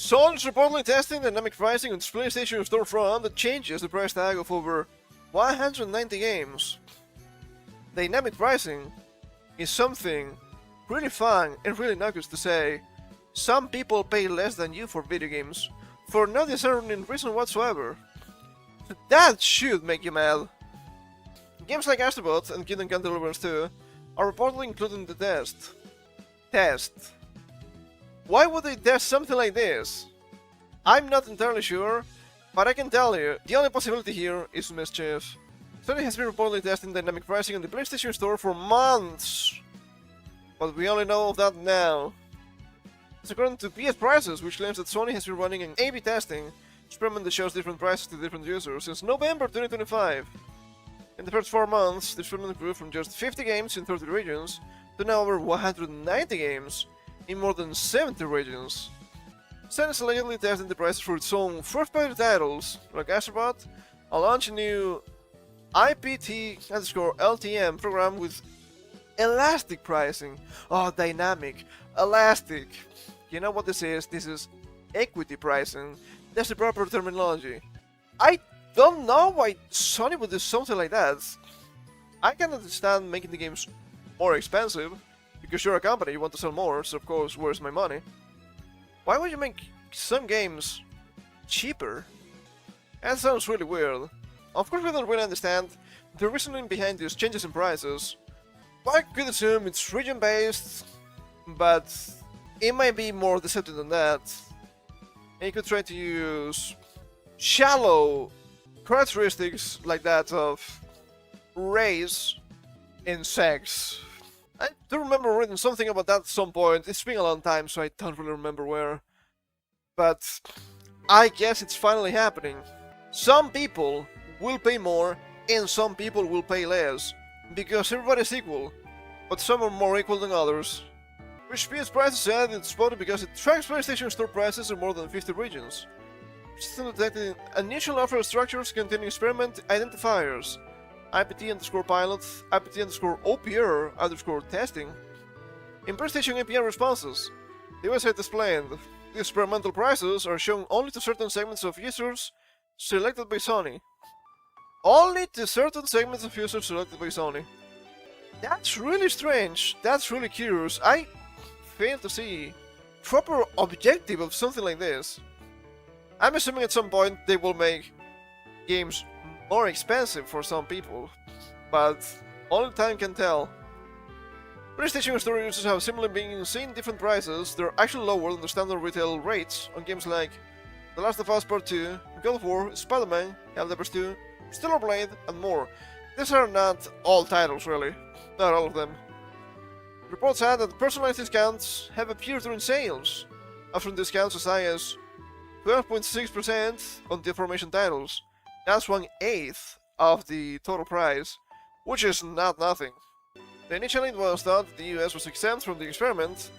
Sony is reportedly testing dynamic pricing on its PlayStation storefront that changes the price tag of over 190 games. Dynamic pricing is something really fun and really innocuous to say. Some people pay less than you for video games, for no discerning reason whatsoever. That should make you mad. Games like Astrobot and Kingdom Come Deliverance 2 are reportedly included in the test. Why would they test something like this? I'm not entirely sure, but I can tell you, the only possibility here is mischief. Sony has been reportedly testing dynamic pricing on the PlayStation Store for months, but we only know of that now. It's according to PS Prices, which claims that Sony has been running an A/B testing experiment that shows different prices to different users since November 2025. In the first 4 months, the experiment grew from just 50 games in 30 regions to now over 190 games in more than 70 regions. Sony is allegedly testing the prices for its own first-party titles, like Astrobot, and launch a new IPT_LTM program with elastic pricing. Oh, dynamic, elastic. You know what this is? This is equity pricing. That's the proper terminology. I don't know why Sony would do something like that. I can understand making the games more expensive, because you're a company, you want to sell more, so of course, where's my money? Why would you make some games cheaper? That sounds really weird. Of course we don't really understand the reasoning behind these changes in prices. I could assume it's region-based, but it might be more deceptive than that. And you could try to use shallow characteristics like that of race and sex. I do remember reading something about that at some point. It's been a long time, so I don't really remember where. But I guess it's finally happening. Some people will pay more and some people will pay less, because everybody's equal, but some are more equal than others. Which PS Prices said it's spotted because it tracks PlayStation Store prices in more than 50 regions. System detected initial offer structures containing experiment identifiers, IPT_pilot, IPT_OPR_testing. In PlayStation API responses, the website explained, the experimental prices are shown only to certain segments of users selected by Sony. Only to certain segments of users selected by Sony. That's really strange, that's really curious. I fail to see proper objective of something like this. I'm assuming at some point they will make games more expensive for some people, but only time can tell. PlayStation Store users have similarly been seeing different prices. They're actually lower than the standard retail rates on games like The Last of Us Part 2, God of War, Spider-Man, Helldivers 2, Stellar Blade, and more. These are not all titles really, not all of them. Reports add that personalized discounts have appeared during sales, offering discounts as high as 12.6% on the aforementioned titles. That's 1/8 of the total price, which is not nothing. Initially it was thought that the US was exempt from the experiment.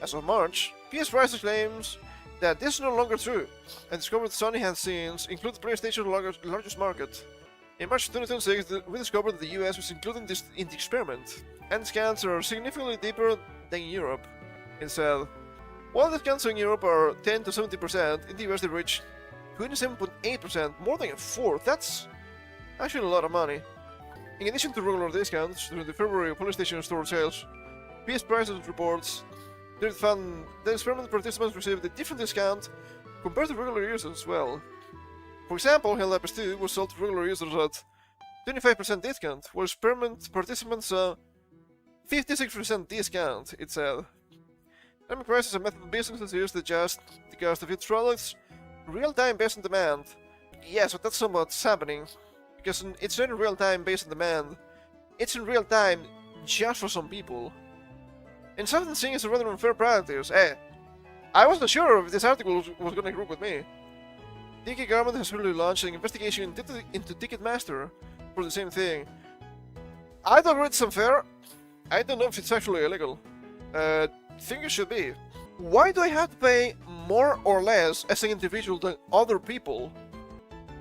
As of March, PS Prices claims that this is no longer true, and discovered Sony has since included PlayStation's largest market. In March 2026, we discovered that the US was including this in the experiment, and discounts are significantly deeper than in Europe. It said, while discounts in Europe are 10 to 70%, in the US they reach 27.8%, more than a fourth. That's actually a lot of money. In addition to regular discounts, during the February PlayStation Store sales, PS Prices reports that found that experiment participants received a different discount compared to regular users as well. For example, Helldivers 2 was sold to regular users at 25% discount, while experiment participants saw 56% discount, it said. Dynamic price is a method businesses use to adjust the cost of its products real-time based on demand. Yes, but that's not what's happening, because it's not in real-time based on demand. It's in real-time just for some people. And something seen as a rather unfair practice. I wasn't sure if this article was going to agree with me. The UK government has really launched an investigation into Ticketmaster for the same thing. I don't read it's unfair. I don't know if it's actually illegal. Think it should be. Why do I have to pay more or less as an individual than other people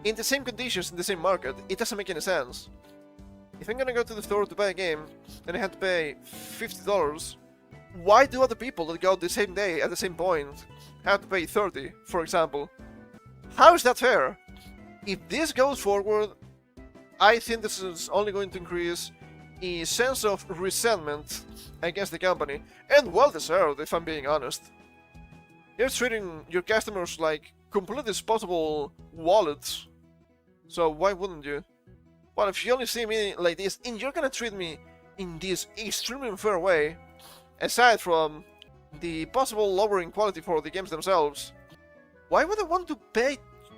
in the same conditions in the same market? It doesn't make any sense. If I'm gonna go to the store to buy a game and I have to pay $50, why do other people that go the same day at the same point have to pay 30, for example. How is that fair? If this goes forward, I think this is only going to increase a sense of resentment against the company, and well deserved if I'm being honest. You're treating your customers like completely disposable wallets, so why wouldn't you? Well, if you only see me like this and you're gonna treat me in this extremely unfair way, aside from the possible lowering quality for the games themselves, why would I want to pay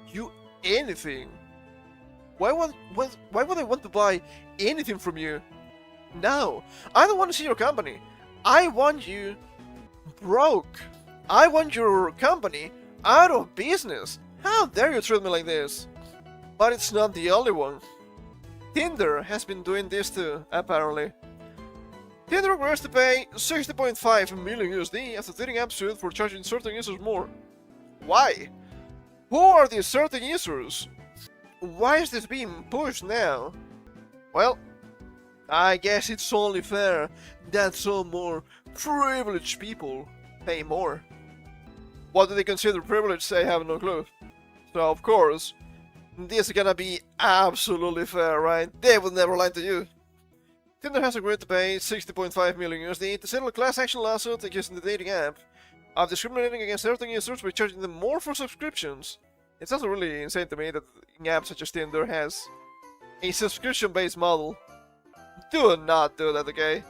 you anything? Why would I want to buy anything from you? No, I don't want to see your company. I want you broke. I want your company out of business. How dare you treat me like this? But it's not the only one. Tinder has been doing this too, apparently. Tinder agrees to pay 60.5 million USD after dating app suit for charging certain users more. Why? Who are these certain users? Why is this being pushed now? Well, I guess it's only fair that some more privileged people pay more. What do they consider privilege? I have no clue. So of course, this is gonna be absolutely fair, right? They would never lie to you. Tinder has agreed to pay 60.5 million USD to settle a class action lawsuit accusing the dating app of discriminating against certain users by charging them more for subscriptions. It's also really insane to me that an app such as Tinder has a subscription-based model. Do not do that, okay?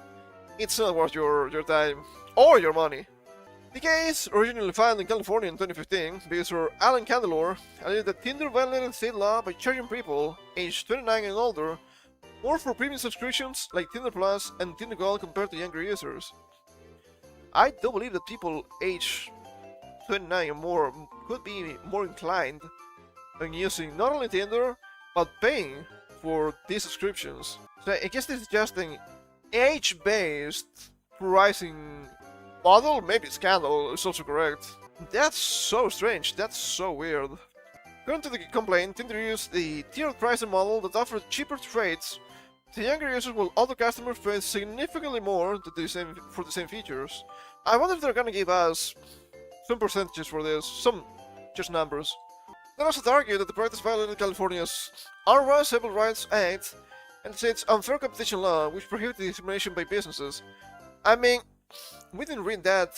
It's not worth your time or your money. The case, originally filed in California in 2015, the user Alan Candelore alleged that Tinder violated state law by charging people aged 29 and older more for premium subscriptions like Tinder Plus and Tinder Gold compared to younger users. I do believe that people aged 29 and more could be more inclined in using not only Tinder, but paying for these subscriptions. So I guess this is just an age-based pricing model, maybe scandal is also correct. That's so strange, that's so weird. According to the complaint, Tinder used the tiered pricing model that offered cheaper rates to younger users while older customers paid significantly more for the same features. I wonder if they're gonna give us some percentages for this, some just numbers. They also argued that the practice violated California's Unruh Civil Rights Act and state's unfair competition law, which prohibited discrimination by businesses. I mean, we didn't read that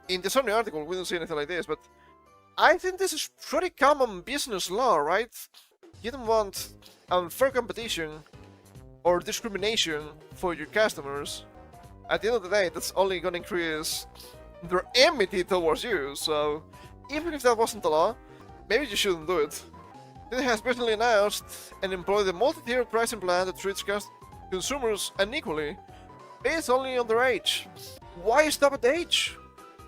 in the Sony article, we didn't see anything like this, but I think this is pretty common business law, right? You don't want unfair competition or discrimination for your customers. At the end of the day, that's only gonna increase their enmity towards you, so even if that wasn't the law, maybe you shouldn't do it. It has personally announced and employed a multi-tiered pricing plan that treats consumers unequally, based only on their age. Why stop at age?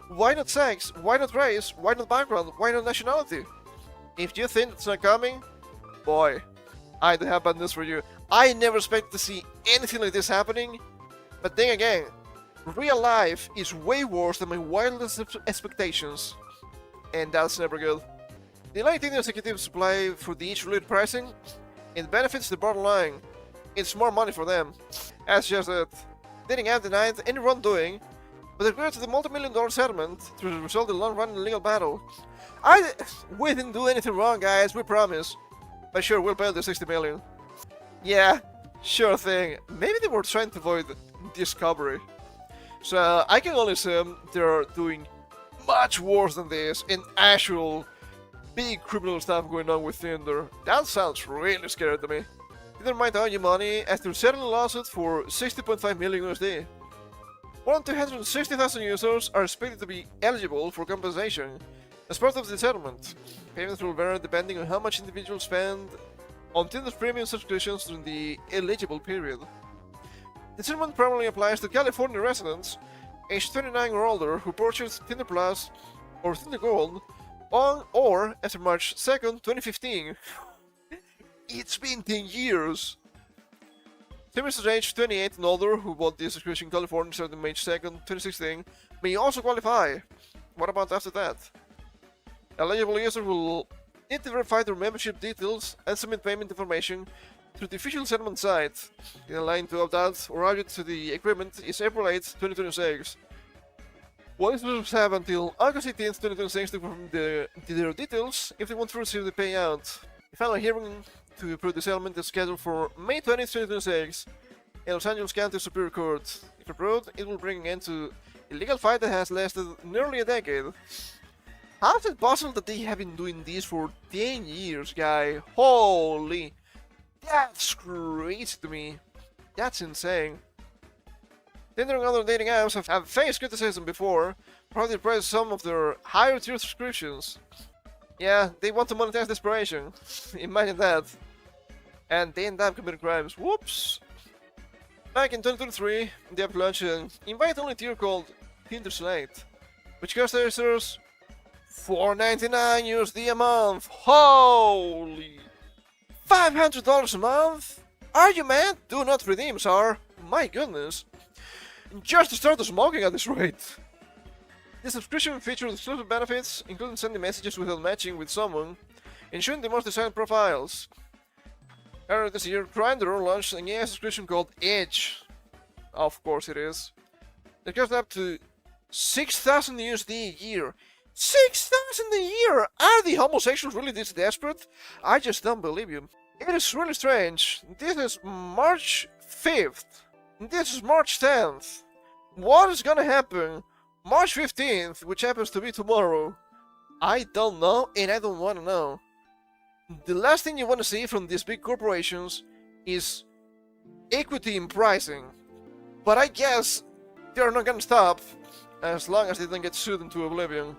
Why not sex? Why not race? Why not background? Why not nationality? If you think it's not coming, boy, I do have bad news for you. I never expected to see anything like this happening, but then again, real life is way worse than my wildest expectations, and that's never good. The Lighting executive supply for the age-related pricing, it benefits the bottom line. It's more money for them. As just that, dating app denied any wrongdoing, but agreed to the multi-million-dollar settlement to result in a long-running legal battle. We didn't do anything wrong, guys, we promise. But sure, we'll pay the 60 million. Yeah, sure thing. Maybe they were trying to avoid discovery. So I can only assume they're doing much worse than this in actual big criminal stuff going on with Tinder. That sounds really scary to me. Tinder might owe you money after settling a lawsuit for 60.5 million USD. More than 260,000 users are expected to be eligible for compensation as part of the settlement. Payments will vary depending on how much individuals spend on Tinder's premium subscriptions during the eligible period. The settlement primarily applies to California residents aged 29 or older who purchased Tinder Plus or Tinder Gold on or after March 2nd, 2015. It's been 10 years! Users aged 28 and older who bought the subscription in California starting March 2nd, 2016 may also qualify. What about after that? Eligible users will need to verify their membership details and submit payment information through the official settlement site. The deadline to opt out or add to the agreement is April 8, 2026. Police users have until August 18th, 2026 to confirm their details if they want to receive the payout. The final hearing to approve the settlement is scheduled for May 20th, 2026 in Los Angeles County Superior Court. If approved, it will bring an end to a legal fight that has lasted nearly a decade. How is it possible that they have been doing this for 10 years, guy? Holy... That's crazy to me. That's insane. Tinder and other dating apps have faced criticism before, probably priced some of their higher tier subscriptions. Yeah, they want to monetize desperation. Imagine that. And they end up committing crimes. Whoops! Back in 2023, the app launched an invite-only tier called Tinder Select, which costs users $4.99 USD a month. Holy! $500 a month? Are you mad? Do not redeem, sir. My goodness. Just to start smoking at this rate. The subscription features exclusive benefits, including sending messages without matching with someone, and showing the most desired profiles. Earlier this year, Grindr launched an AI subscription called Edge. Of course it is. It costs up to 6,000 USD a year. 6,000 a year! Are the homosexuals really this desperate? I just don't believe you. It is really strange. This is March 5th. This is March 10th. What is gonna happen March 15th, which happens to be tomorrow? I don't know, and I don't want to know. The last thing you want to see from these big corporations is equity in pricing. But I guess they're not gonna stop as long as they don't get sued into oblivion.